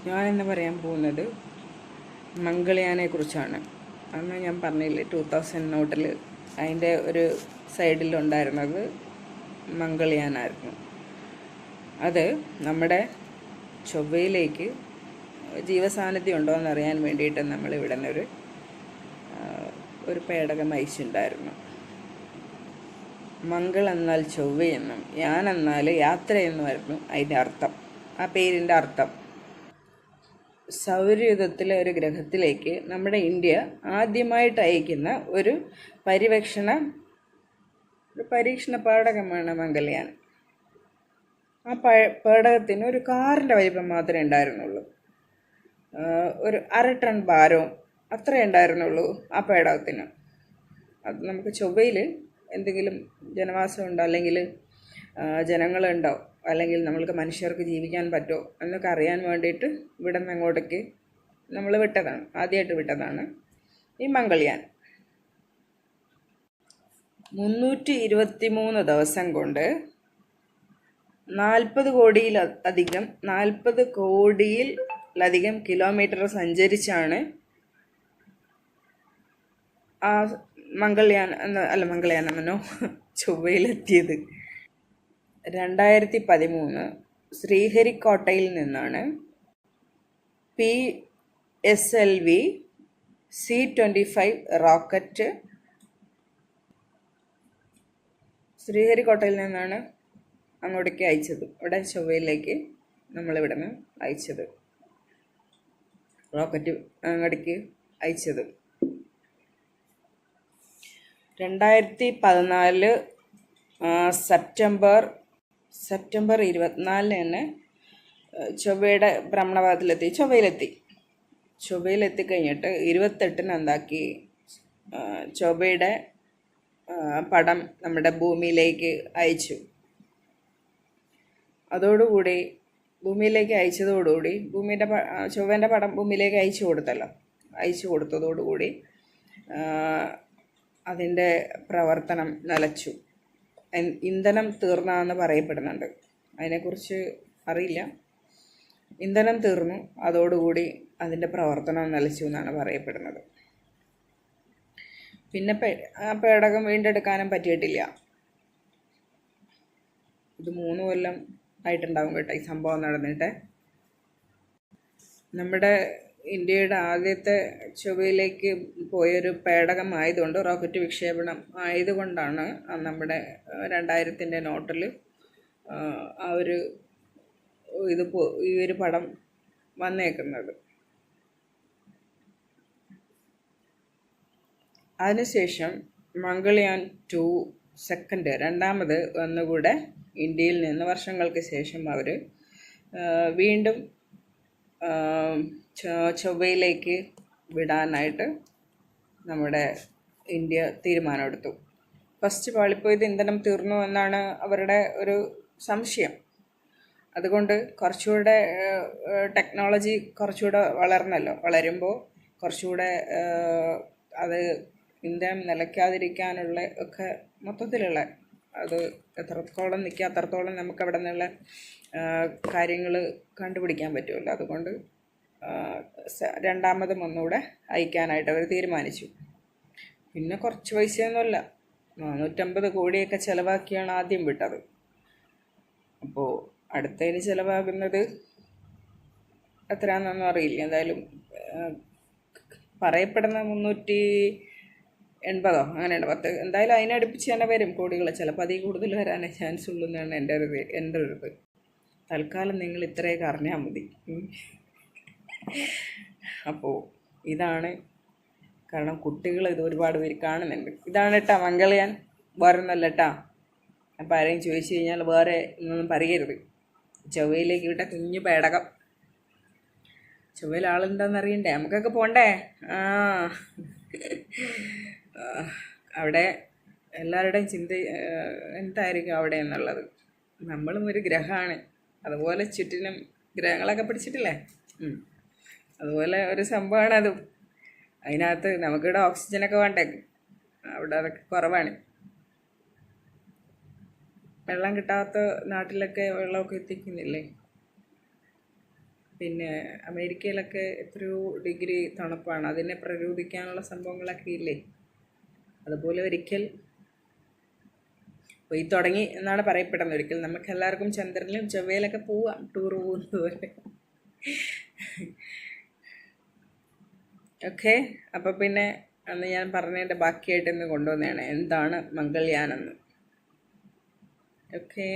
ഞാനിന്ന് പറയാൻ പോകുന്നത് മംഗൾയാനെ കുറിച്ചാണ്. അന്ന് ഞാൻ പറഞ്ഞില്ലേ 2000 നോട്ടിൽ അതിൻ്റെ ഒരു സൈഡിലുണ്ടായിരുന്നത് മംഗൾയാനായിരുന്നു. അത് നമ്മുടെ ചൊവ്വയിലേക്ക് ജീവസാന്നിധ്യം ഉണ്ടോ എന്നറിയാൻ വേണ്ടിയിട്ട് നമ്മൾ ഇവിടെ നിന്നൊരു പേടകം അയച്ചിട്ടുണ്ടായിരുന്നു. മംഗൾ എന്നാൽ ചൊവ്വയെന്നും യാൻ എന്നാൽ യാത്രയെന്നുമായിരുന്നു അതിൻ്റെ അർത്ഥം, ആ പേരിൻ്റെ അർത്ഥം. സൗരയൂഥത്തിലെ ഒരു ഗ്രഹത്തിലേക്ക് നമ്മുടെ ഇന്ത്യ ആദ്യമായിട്ട് അയക്കുന്ന ഒരു പരീക്ഷണ പേടകമാണ് മംഗൾയാൻ. ആ പേടകത്തിന് ഒരു കാറിൻ്റെ വലിപ്പം മാത്രമേ ഉണ്ടായിരുന്നുള്ളൂ. ഒരു 1/2 ടൺ ഭാരവും അത്രേ ഉണ്ടായിരുന്നുള്ളൂ ആ പേടകത്തിന്. അത് നമുക്ക് ചൊവ്വയിൽ എന്തെങ്കിലും ജനവാസമുണ്ടോ, അല്ലെങ്കിൽ ജനങ്ങളുണ്ടോ, അല്ലെങ്കിൽ നമ്മൾക്ക് മനുഷ്യർക്ക് ജീവിക്കാൻ പറ്റുമോ എന്നൊക്കെ അറിയാൻ വേണ്ടിയിട്ട് ഇവിടെ നിന്ന് അങ്ങോട്ടേക്ക് നമ്മൾ ആദ്യമായിട്ട് വിട്ടതാണ് ഈ മംഗൾയാൻ. 323 ദിവസം കൊണ്ട് 40 കോടിയിലധികം കിലോമീറ്റർ സഞ്ചരിച്ചാണ് ആ ചൊവ്വയിലെത്തിയത്. 2013 ശ്രീഹരിക്കോട്ടയിൽ നിന്നാണ് PSLV C-25 റോക്കറ്റ് ശ്രീഹരിക്കോട്ടയിൽ നിന്നാണ് അങ്ങോട്ടേക്ക് അയച്ചത്. ഇവിടെ ചൊവ്വയിലേക്ക് നമ്മളിവിടെ നിന്ന് അയച്ചത്, റോക്കറ്റ് അങ്ങോട്ടേക്ക് അയച്ചത്. 2014 സെപ്റ്റംബർ 24 തന്നെ ചൊവ്വയുടെ ഭ്രമണപഥത്തിലെത്തി. ചൊവ്വയിലെത്തി കഴിഞ്ഞിട്ട് 28 എന്താക്കി, ചൊവ്വയുടെ പടം നമ്മുടെ ഭൂമിയിലേക്ക് അയച്ചു. അതോടുകൂടി ഭൂമിയിലേക്ക് അയച്ചതോടുകൂടി ചൊവ്വേൻ്റെ പടം ഭൂമിയിലേക്ക് അയച്ചു കൊടുത്തതോടുകൂടി അതിൻ്റെ പ്രവർത്തനം നിലച്ചു. ഇന്ധനം തീർന്നെന്ന് പറയപ്പെടുന്നുണ്ട്. അതിനെക്കുറിച്ച് അറിയില്ല. ഇന്ധനം തീർന്നു, അതോടുകൂടി അതിൻ്റെ പ്രവർത്തനം നിലച്ചു എന്നാണ് പറയപ്പെടുന്നത്. പിന്നെ ആ പേടകം വീണ്ടെടുക്കാനും പറ്റിയിട്ടില്ല. ഇത് 3 കൊല്ലം ആയിട്ടുണ്ടാവും കേട്ടോ ഈ സംഭവം നടന്നിട്ട്. നമ്മുടെ ഇന്ത്യയുടെ ആദ്യത്തെ ചൊവ്വയിലേക്ക് പോയൊരു പേടകം ആയതുകൊണ്ട്, റോക്കറ്റ് വിക്ഷേപണം ആയതുകൊണ്ടാണ് നമ്മുടെ 2000 നോട്ടിൽ ഈ ഒരു പടം വന്നേക്കുന്നത്. അതിനുശേഷം മംഗൾയാൻ 2 രണ്ടാമത് ഒന്നുകൂടെ ഇന്ത്യയിൽ നിന്ന് വർഷങ്ങൾക്ക് ശേഷം അവർ വീണ്ടും ചൊവ്വയിലേക്ക് വിടാനായിട്ട് നമ്മുടെ ഇന്ത്യ തീരുമാനമെടുത്തു. ഫസ്റ്റ് പാളിപ്പോയത് ഇന്ധനം തീർന്നു എന്നാണ് അവരുടെ ഒരു സംശയം. അതുകൊണ്ട് കുറച്ചുകൂടെ ടെക്നോളജി കുറച്ചുകൂടെ വളരുമ്പോൾ കുറച്ചുകൂടെ അത് ഇന്ധനം നിലയ്ക്കാതിരിക്കാനുള്ള ഒക്കെ മൊത്തത്തിലുള്ള അത് എത്രത്തോളം നിൽക്കുക അത്രത്തോളം നമുക്ക് അവിടെ നിന്നുള്ള കാര്യങ്ങൾ കണ്ടുപിടിക്കാൻ പറ്റുമല്ലോ. അതുകൊണ്ട് രണ്ടാമതും ഒന്നുകൂടെ അയക്കാനായിട്ട് അവർ തീരുമാനിച്ചു. പിന്നെ കുറച്ച് പൈസയൊന്നുമല്ല, 450 കോടിയൊക്കെ ചിലവാക്കിയാണ് ആദ്യം വിട്ടത്. അപ്പോൾ അടുത്തതിന് ചിലവാകുന്നത് എത്രയാണെന്നൊന്നും അറിയില്ല. എന്തായാലും പറയപ്പെടുന്ന 380 അങ്ങനെയുണ്ട്, 10 എന്തായാലും അതിനടുപ്പിച്ച് തന്നെ വരും കോടികൾ. ചിലപ്പോൾ അതിൽ കൂടുതൽ വരാനേ ചാൻസ് ഉള്ളൂ എന്നാണ് എൻ്റെ ഒരു ഇത്. തൽക്കാലം നിങ്ങൾ ഇത്രയൊക്കെ അറിഞ്ഞാൽ മതി. അപ്പോൾ ഇതാണ് കാരണം, കുട്ടികൾ ഇത് ഒരുപാട് പേര് കാണുന്നുണ്ട്. ഇതാണ് കേട്ടോ മംഗൾയാൻ, വേറെ ഒന്നല്ല കേട്ടോ. അപ്പോൾ ആരെയും ചോദിച്ചു കഴിഞ്ഞാൽ വേറെ ഒന്നും പറയരുത്. ചൊവ്വയിലേക്ക് വിട്ട കുഞ്ഞു പേടകം. ചൊവ്വയിൽ ആളുണ്ടോയെന്ന് അറിയണ്ടേ, നമുക്കൊക്കെ പോണ്ടേ. അവിടെ എല്ലാവരുടെയും ചിന്ത എന്തായിരിക്കും അവിടെ എന്നുള്ളത്. നമ്മളും ഒരു ഗ്രഹമാണ്, അതുപോലെ ചുറ്റിനും ഗ്രഹങ്ങളൊക്കെ പിടിച്ചിട്ടില്ലേ, അതുപോലെ ഒരു സംഭവമാണ് അതും. അതിനകത്ത് നമുക്കിവിടെ ഓക്സിജനൊക്കെ വേണ്ടേ, അവിടെ അതൊക്കെ കുറവാണ്. വെള്ളം കിട്ടാത്ത നാട്ടിലൊക്കെ വെള്ളമൊക്കെ എത്തിക്കുന്നില്ലേ. പിന്നെ അമേരിക്കയിലൊക്കെ എത്രയോ ഡിഗ്രി തണുപ്പാണ്, അതിനെ പ്രതിരോധിക്കാനുള്ള സംഭവങ്ങളൊക്കെ ഇല്ലേ. അതുപോലെ ഒരിക്കൽ പോയി തുടങ്ങി എന്നാണ് പറയപ്പെടുന്നത്. ഒരിക്കൽ നമുക്ക് എല്ലാവർക്കും ചന്ദ്രനിലും ചൊവ്വയിലൊക്കെ പോവാം, ടൂർ പോകുന്നത് പോലെ. ഓക്കെ, അപ്പോൾ പിന്നെ അന്ന് ഞാൻ പറഞ്ഞതിൻ്റെ ബാക്കിയായിട്ട് ഇന്ന് കൊണ്ടുവന്നതാണ് എന്താണ് മംഗൾയാൻ എന്ന്. ഓക്കെ.